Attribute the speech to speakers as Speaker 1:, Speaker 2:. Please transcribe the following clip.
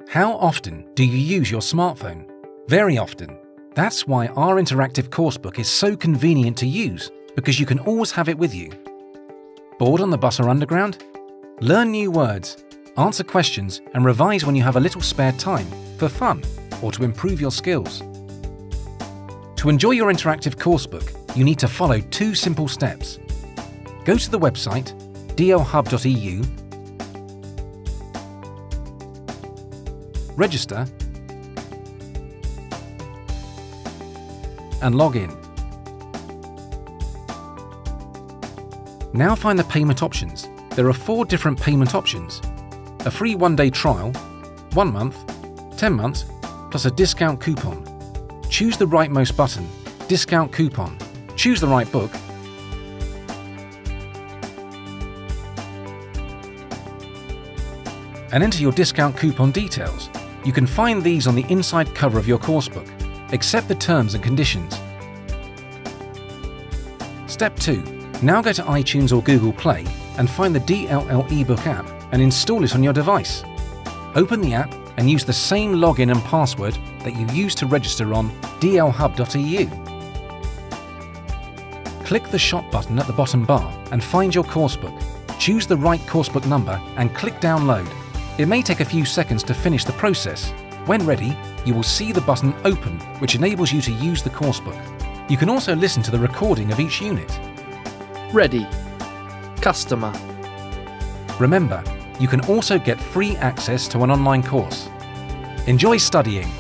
Speaker 1: How often do you use your smartphone? Very often. That's why our interactive coursebook is so convenient to use, because you can always have it with you. Bored on the bus or underground? Learn new words, answer questions, and revise when you have a little spare time for fun or to improve your skills. To enjoy your interactive coursebook, you need to follow 2 simple steps. Go to the website dlhub.eu, register, and log in. Now find the payment options. There are 4 different payment options: a free 1-day trial, 1 month, 10 months, plus a discount coupon. Choose the rightmost button, discount coupon. Choose the right book, and enter your discount coupon details. You can find these on the inside cover of your coursebook. Accept the terms and conditions. Step 2. Now go to iTunes or Google Play and find the DLL Ebook app and install it on your device. Open the app and use the same login and password that you used to register on dlhub.eu. Click the Shop button at the bottom bar and find your coursebook. Choose the right coursebook number and click Download. It may take a few seconds to finish the process. When ready, you will see the button Open, which enables you to use the coursebook. You can also listen to the recording of each unit.
Speaker 2: Ready. Customer.
Speaker 1: Remember, you can also get free access to an online course. Enjoy studying!